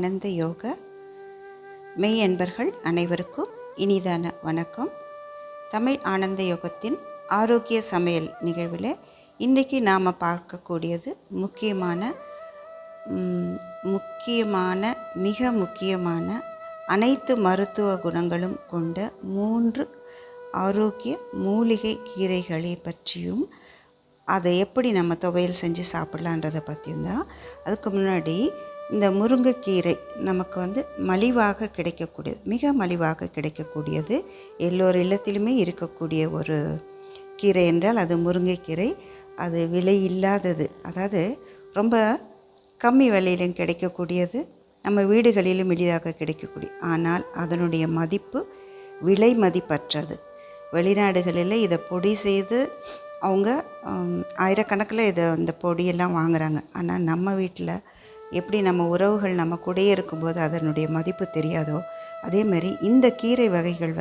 ஆனந்த யோக மெய் என்பர்கள் அனைவருக்கும் இனிதான வணக்கம். தமிழ் ஆனந்த யோகத்தின் ஆரோக்கிய சமையல் நிகழ்வில் இன்றைக்கி நாம் பார்க்கக்கூடியது மிக முக்கியமான அனைத்து மருத்துவ குணங்களும் கொண்ட 3 ஆரோக்கிய மூலிகை கீரைகளை பற்றியும் அதை எப்படி நம்ம துவையல் செஞ்சு சாப்பிட்லான்றதை பற்றியும் தான். அதுக்கு முன்னாடி இந்த முருங்கைக்கீரை நமக்கு மலிவாக கிடைக்கக்கூடியது, மிக மலிவாக கிடைக்கக்கூடியது, எல்லோர் இல்லத்திலுமே இருக்கக்கூடிய ஒரு கீரை என்றால் அது முருங்கைக்கீரை. அது விலை இல்லாதது, அதாவது ரொம்ப கம்மி விலையிலும் கிடைக்கக்கூடியது, நம்ம வீடுகளிலும் எளிதாக கிடைக்கக்கூடிய, ஆனால் அதனுடைய மதிப்பு விலை மதிப்பற்றது. வெளிநாடுகளில் இதை பொடி செய்து அவங்க ஆயிரக்கணக்கில் இந்த பொடியெல்லாம் வாங்குகிறாங்க. ஆனால் நம்ம வீட்டில் எப்படி நம்ம உறவுகள் நம்ம கூடயே இருக்கும்போது அதனுடைய மதிப்பு தெரியாதோ, அதேமாதிரி இந்த கீரை வகைகள்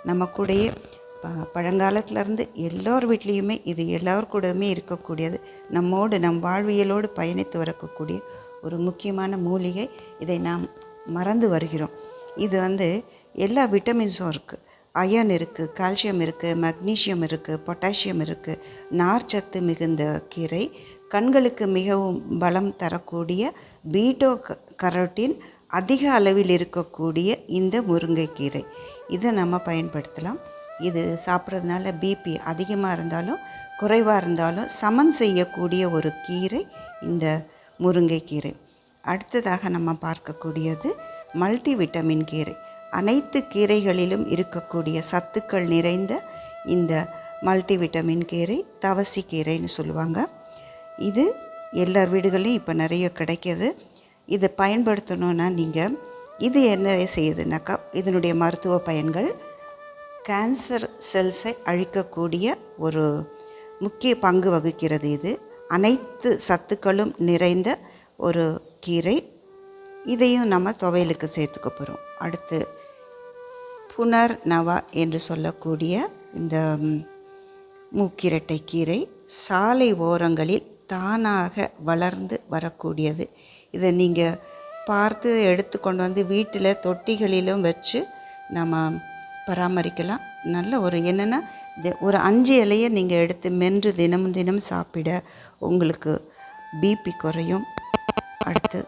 நம்ம கூடயே பழங்காலத்திலேருந்து எல்லோர் வீட்லேயுமே இது எல்லோர் கூடவுமே இருக்கக்கூடியது, நம் வாழ்வியலோடு பயணித்து வரக்கூடிய ஒரு முக்கியமான மூலிகை. இதை நாம் மறந்து வருகிறோம். இது எல்லா விட்டமின்ஸும் இருக்குது. அயன் இருக்குது, கால்சியம் இருக்குது, மக்னீசியம் இருக்குது, பொட்டாசியம் இருக்குது, நார்ச்சத்து மிகுந்த கீரை, கண்களுக்கு மிகவும் பலம் தரக்கூடிய பீட்டோ கரோட்டின் அதிக அளவில் இருக்கக்கூடிய இந்த முருங்கைக்கீரை, இதை நம்ம பயன்படுத்தலாம். இது சாப்பிட்றதுனால பிபி அதிகமாக இருந்தாலும் குறைவாக இருந்தாலும் சமன் செய்யக்கூடிய ஒரு கீரை இந்த முருங்கைக்கீரை. அடுத்ததாக நம்ம பார்க்கக்கூடியது மல்டி விட்டமின் கீரை. அனைத்து கீரைகளிலும் இருக்கக்கூடிய சத்துக்கள் நிறைந்த இந்த மல்டி விட்டமின் கீரை தவசி கீரைன்னு சொல்லுவாங்க. இது எல்லார் வீடுகளையும் இப்போ நிறைய கிடைக்கிது. இதை பயன்படுத்தணுன்னா இது என்ன செய்யுதுனாக்கா, இதனுடைய மருத்துவ பயன்கள் கேன்சர் செல்ஸை அழிக்கக்கூடிய ஒரு முக்கிய பங்கு வகிக்கிறது. இது அனைத்து சத்துக்களும் நிறைந்த ஒரு கீரை. இதையும் நம்ம துவையலுக்கு சேர்த்துக்க போகிறோம். அடுத்து புனர் நவா என்று சொல்லக்கூடிய இந்த மூக்கிரட்டை கீரை சாலை ஓரங்களில் தானாக வளர்ந்து வரக்கூடியது. இதை நீங்கள் பார்த்து எடுத்து கொண்டு வீட்டில் தொட்டிகளிலும் வச்சு நம்ம பராமரிக்கலாம். நல்ல என்னென்னா ஒரு 5 இலையை நீங்கள் எடுத்து மென்று தினம் சாப்பிட உங்களுக்கு பிபி குறையும். அடுத்து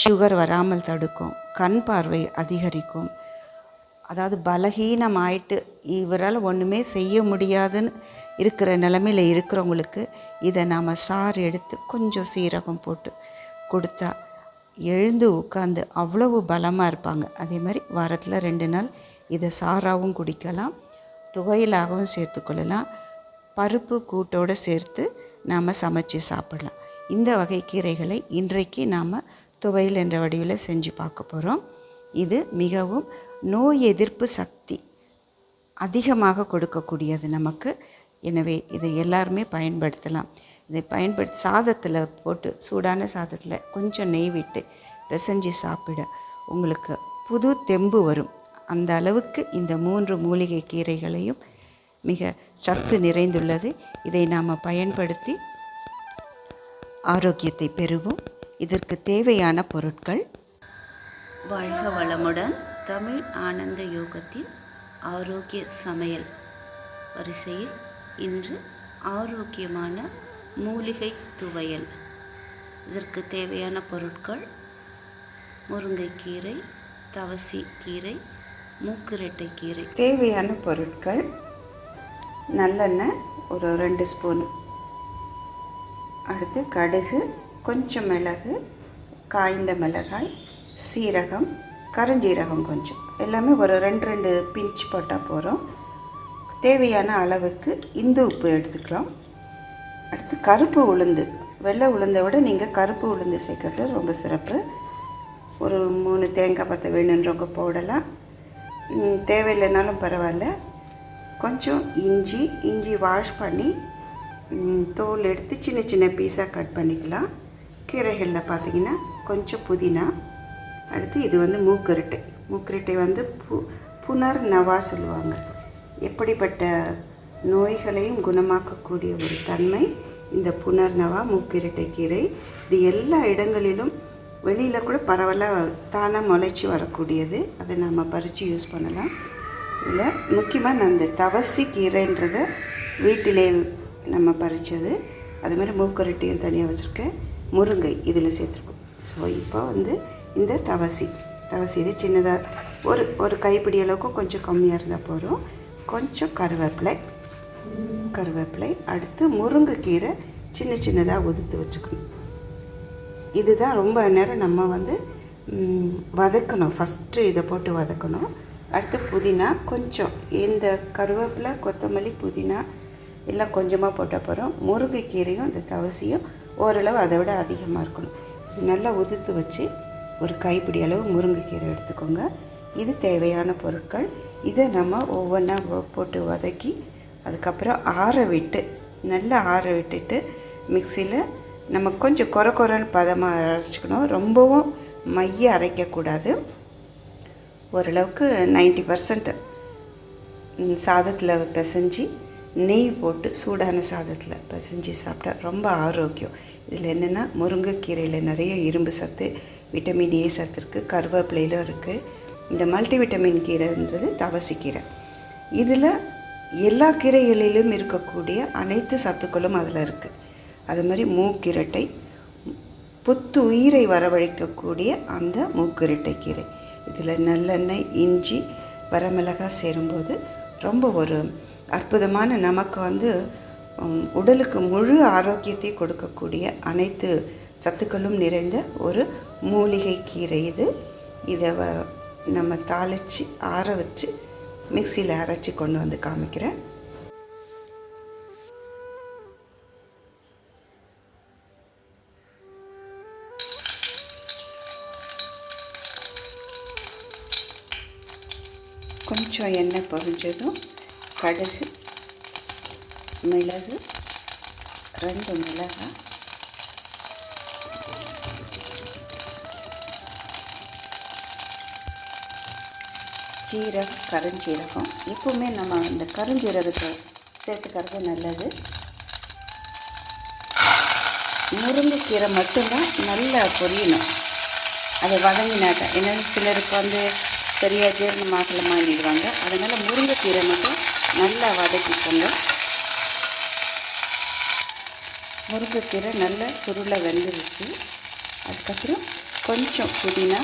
சுகர் வராமல் தடுக்கும், கண் பார்வை அதிகரிக்கும். அதாவது பலகீனமாயிட்டு இவரால் ஒன்றுமே செய்ய முடியாதுன்னு இருக்கிற நிலமையில் இருக்கிறவங்களுக்கு இதை நாம் சாறு எடுத்து கொஞ்சம் சீரகம் போட்டு கொடுத்தா எழுந்து உட்காந்து அவ்வளவு பலமாக இருப்பாங்க. அதே மாதிரி வாரத்தில் 2 நாள் இதை சாறாகவும் குடிக்கலாம், துவையலாகவும் சேர்த்துக்கொள்ளலாம், பருப்பு கூட்டோடு சேர்த்து நாம் சமைச்சு சாப்பிடலாம். இந்த வகை கீரைகளை இன்றைக்கு நாம் துவையல் என்ற வடிவில் செஞ்சு பார்க்க போகிறோம். இது மிகவும் நோய் எதிர்ப்பு சக்தி அதிகமாக கொடுக்கக்கூடியது நமக்கு. எனவே இதை எல்லாருமே பயன்படுத்தலாம். இதை பயன்படுத்தி சாதத்தில் போட்டு, சூடான சாதத்தில் கொஞ்சம் நெய் விட்டு பிசைஞ்சு சாப்பிட உங்களுக்கு புது தெம்பு வரும். அந்த அளவுக்கு இந்த 3 மூலிகை கீரைகளையும் மிக சத்து நிறைந்துள்ளது. இதை நாம் பயன்படுத்தி ஆரோக்கியத்தை பெறுவோம். இதற்கு தேவையான பொருட்கள். வாழ்க வளமுடன். தமிழ் ஆனந்த யோகத்தின் ஆரோக்கிய சமையல் வரிசையில் இன்று ஆரோக்கியமான மூலிகை துவையல். இதற்கு தேவையான பொருட்கள்: முருங்கைக்கீரை, தவசி கீரை, மூக்கிரட்டை கீரை. தேவையான பொருட்கள்: நல்லெண்ணெய் ஒரு 2 ஸ்பூன், அடுத்து கடுகு, கொஞ்சம் மிளகு, காய்ந்த மிளகாய், சீரகம், கருஞ்சீரகம் கொஞ்சம், எல்லாமே ஒரு 2 பிஞ்ச் போட்டால் போகிறோம். தேவையான அளவுக்கு இந்து உப்பு எடுத்துக்கலாம். அடுத்து கருப்பு உளுந்து, வெள்ளை உளுந்தை விட நீங்கள் கருப்பு உளுந்து சேர்க்கறது ரொம்ப சிறப்பு. ஒரு 3 தேங்காய் பற்ற வேணுன்றவங்க போடலாம், தேவையில்லைனாலும் பரவாயில்ல. கொஞ்சம் இஞ்சி வாஷ் பண்ணி தோல் எடுத்து சின்ன சின்ன பீஸாக கட் பண்ணிக்கலாம். கீரைகளில் பார்த்திங்கன்னா கொஞ்சம் புதினா. அடுத்து இது மூக்கிரட்டை புனர் நவா சொல்லுவாங்க. எப்படிப்பட்ட நோய்களையும் குணமாக்கக்கூடிய ஒரு தன்மை இந்த புனர் நவா மூக்கிரட்டை கீரை. இது எல்லா இடங்களிலும் வெளியில் கூட பரவலாக தானாக முளைச்சி வரக்கூடியது. அதை நம்ம பறித்து யூஸ் பண்ணலாம். இதில் முக்கியமாக நான் இந்த தவசி கீரைன்றதை வீட்டிலே நம்ம பறித்தது. அதுமாதிரி மூக்கரட்டியும் தனியாக வச்சுருக்கேன். முருங்கை இதில் சேர்த்துருக்கோம். ஸோ இப்போ இந்த தவசி இது சின்னதாக ஒரு கைப்பிடி அளவுக்கு கொஞ்சம் கம்மியாக இருந்தால் போகிறோம். கொஞ்சம் கருவேப்பிலை அடுத்து முருங்கைக்கீரை சின்னதாக உதுத்து வச்சுக்கணும். இதுதான் ரொம்ப நேரம் நம்ம வதக்கணும். ஃபஸ்ட்டு இதை போட்டு வதக்கணும். அடுத்து புதினா கொஞ்சம், இந்த கருவேப்பிலை கொத்தமல்லி புதினா எல்லாம் கொஞ்சமாக போட்டால் போகிறோம். முருங்கைக்கீரையும் இந்த தவசியும் ஓரளவு அதை விட அதிகமாக இருக்கணும். இது நல்லா உதுத்து வச்சு ஒரு கைப்பிடி அளவு முருங்கைக்கீரை எடுத்துக்கோங்க. இது தேவையான பொருட்கள். இதை நம்ம ஒவ்வொன்றா போட்டு வதக்கி அதுக்கப்புறம் நல்லா ஆற விட்டுட்டு மிக்சியில் நம்ம கொஞ்சம் கொரன்னு பதமாக அரைச்சிக்கணும். ரொம்பவும் மைய அரைக்கக்கூடாது. ஓரளவுக்கு 90% சாதத்தில் பிசைஞ்சு நெய் போட்டு சூடான சாதத்தில் பிசைஞ்சு சாப்பிட்டா ரொம்ப ஆரோக்கியம். இதில் என்னென்னா முருங்கைக்கீரையில் நிறைய இரும்பு சத்து, விட்டமின் ஏ சத்து இருக்குது. கருவேப்பிலையிலும் இருக்குது. இந்த மல்டிவிட்டமின் கீரைன்றது தவசிக்கீரை. இதில் எல்லா கீரைகளிலும் இருக்கக்கூடிய அனைத்து சத்துக்களும் அதில் இருக்குது. அது மாதிரி மூக்கிரட்டை, புத்துயிரை வரவழைக்கக்கூடிய அந்த மூக்கிரட்டை கீரை. இதில் நல்லெண்ணெய், இஞ்சி, வரமிளகாய் சேரும்போது ரொம்ப ஒரு அற்புதமான நமக்கு உடலுக்கு முழு ஆரோக்கியத்தை கொடுக்கக்கூடிய அனைத்து சத்துக்களும் நிறைந்த ஒரு மூலிகை கீரை இது. இதை நம்ம தாளித்து ஆற வச்சு மிக்சியில் அரைச்சி கொண்டு வந்து காமிக்கிறேன். கொஞ்சம் எண்ணெய் பொரிஞ்சதும் கடுகு, மிளகு, 2 மிளகாய், சீரகம், கருஞ்சீரகம். எப்பவுமே நம்ம இந்த கருஞ்சீரகத்தை சேர்த்துக்கிறது நல்லது. முருங்கைக்கீரை மட்டும்தான் நல்லா பொரியணும். அதை வதங்கினாக்க என்னென்னு சிலருக்கு சரியாக ஜீரணமாகல மாறிடுவாங்க. அதனால் முருங்கைக்கீரை மட்டும் நல்லா வதக்கிக்கோங்க. முருங்கைக்கீரை நல்லா சுருளை வெந்துருச்சு. அதுக்கப்புறம் கொஞ்சம் புதினா,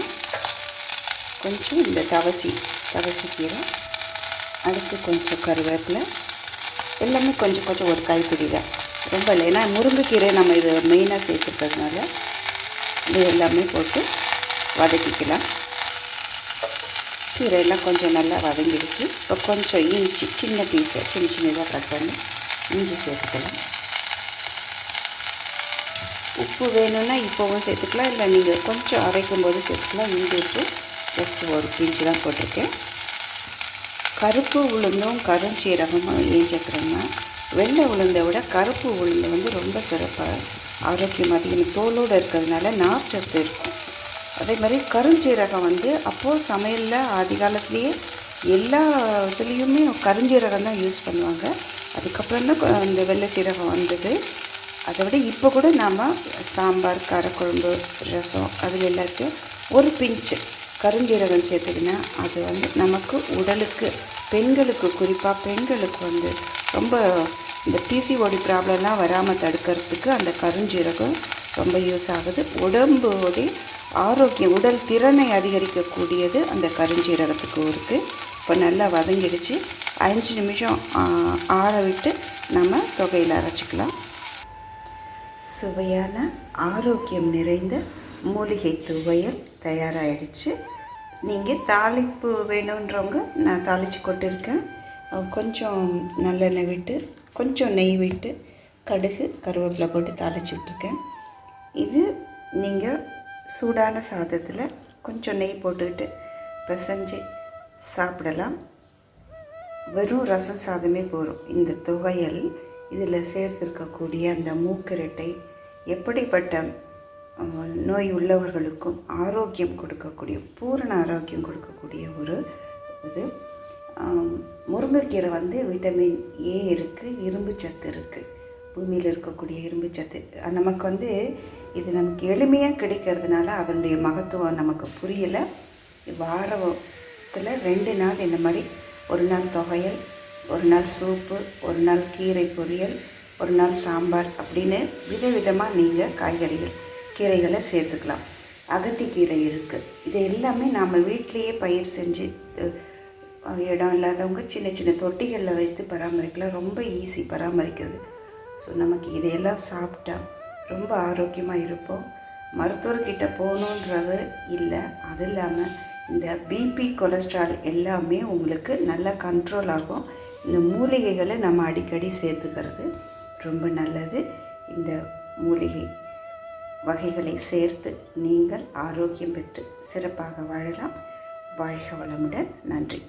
கொஞ்சம் இந்த தவசிக்கீரை, அடுத்து கொஞ்சம் கருவேப்பிலை, எல்லாமே கொஞ்சம் ஒரு கைப்பிடி தான், ரொம்ப இல்லை. ஏன்னா முருங்கைக்கீரை நம்ம இது மெயினாக சேர்த்துக்கிறதுனால இது எல்லாமே போட்டு வதக்கிக்கலாம். கீரையெல்லாம் கொஞ்சம் நல்லா வதங்கிடுச்சு. இப்போ கொஞ்சம் இஞ்சி சின்ன பீஸை சின்னதாக கட் பண்ணி இஞ்சி சேர்த்துக்கலாம். உப்பு வேணும்னா இப்போவும் சேர்த்துக்கலாம், இல்லை நீங்கள் கொஞ்சம் அரைக்கும் போது சேர்த்துக்கலாம். இஞ்சி உப்பு ஜஸ்ட்டு ஒரு பிஞ்சு தான் போட்டிருக்கேன். கருப்பு உளுந்தும் கருஞ்சீரகமும் ஏன் சேர்க்குறேன்னா, வெள்ளை உளுந்தை விட கருப்பு உளுந்து ரொம்ப சிறப்பாக ஆரோக்கியம் அதிகம், தோலோடு இருக்கிறதுனால நார்ச்சத்து இருக்கும். அதே மாதிரி கருஞ்சீரகம் அப்போது சமையலில் ஆதி காலத்துலேயே எல்லா இதுலேயுமே கருஞ்சீரகம் தான் யூஸ் பண்ணுவாங்க. அதுக்கப்புறம் தான் இந்த வெள்ளை சீரகம் வந்தது. அதை விட இப்போ கூட நாம் சாம்பார், காரக்குழம்பு, ரசம் அதில் எல்லாத்தையும் ஒரு பிஞ்சு கருஞ்சீரகம் சேர்த்துக்கினா அது நமக்கு உடலுக்கு, பெண்களுக்கு குறிப்பாக பெண்களுக்கு ரொம்ப இந்த பிசிஓடி ப்ராப்ளம்லாம் வராமல் தடுக்கிறதுக்கு அந்த கருஞ்சீரகம் ரொம்ப யூஸ் ஆகுது. உடம்போடைய ஆரோக்கியம், உடல் திறனை அதிகரிக்கக்கூடியது அந்த கருஞ்சீரகத்துக்கு இருக்குது. இப்போ நல்லா வதங்கிடுச்சு. 5 நிமிஷம் ஆற விட்டு நம்ம தொகையில் அரைச்சிக்கலாம். சுவையான ஆரோக்கியம் நிறைந்த மூலிகை துவையல் தயாராகிடுச்சு. நீங்கள் தாளிப்பு வேணுன்றவங்க நான் தாளித்து கொட்டிருக்கேன். கொஞ்சம் நல்லெண்ணெய் விட்டு, கொஞ்சம் நெய் விட்டு, கடுகு, கருவேப்பிலை போட்டு தாளித்து விட்டுருக்கேன். இது நீங்கள் சூடான சாதத்தில் கொஞ்சம் நெய் போட்டுக்கிட்டு பிசைஞ்சு சாப்பிடலாம். வெறும் ரசம் சாதமே போதும். இந்த துவையல் இதில் சேர்த்துருக்கக்கூடிய அந்த மூக்கிரட்டை எப்படிப்பட்ட நோய் உள்ளவர்களுக்கும் ஆரோக்கியம் கொடுக்கக்கூடிய, பூரண ஆரோக்கியம் கொடுக்கக்கூடிய ஒரு இது. முருங்கைக்கீரை விட்டமின் ஏ இருக்குது, இரும்பு சத்து இருக்குது. பூமியில் இருக்கக்கூடிய இரும்பு சத்து நமக்கு இது நமக்கு எளிமையாக கிடைக்கிறதுனால அதனுடைய மகத்துவம் நமக்கு புரியலை. வாரத்தில் 2 நாள் இந்த மாதிரி, ஒரு நாள் துவையல், ஒரு நாள் சூப்பு, ஒரு நாள் கீரை பொரியல், ஒரு நாள் சாம்பார் அப்படின்னு விதவிதமாக நீங்கள் கீரைகளை சேர்த்துக்கலாம். அகத்திக்கீரை இருக்குது. இது எல்லாமே நாம் வீட்டிலையே பயிர் செஞ்சு, இடம் இல்லாதவங்க சின்ன சின்ன தொட்டிகளில் வைத்து பராமரிக்கலாம். ரொம்ப ஈஸி பராமரிக்கிறது. ஸோ நமக்கு இதையெல்லாம் சாப்பிட்டா ரொம்ப ஆரோக்கியமாக இருப்போம். மருத்துவர்கிட்ட போகணுன்றது இல்லை. அது இல்லாமல் இந்த பிபி, கொலஸ்ட்ரால் எல்லாமே உங்களுக்கு நல்லா கண்ட்ரோல் ஆகும். இந்த மூலிகைகளை நம்ம அடிக்கடி சேர்த்துக்கிறது ரொம்ப நல்லது. இந்த மூலிகை வகைகளை சேர்த்து நீங்கள் ஆரோக்கியம் பெற்று சிறப்பாக வாழலாம். வாழ்க வளமுடன். நன்றி.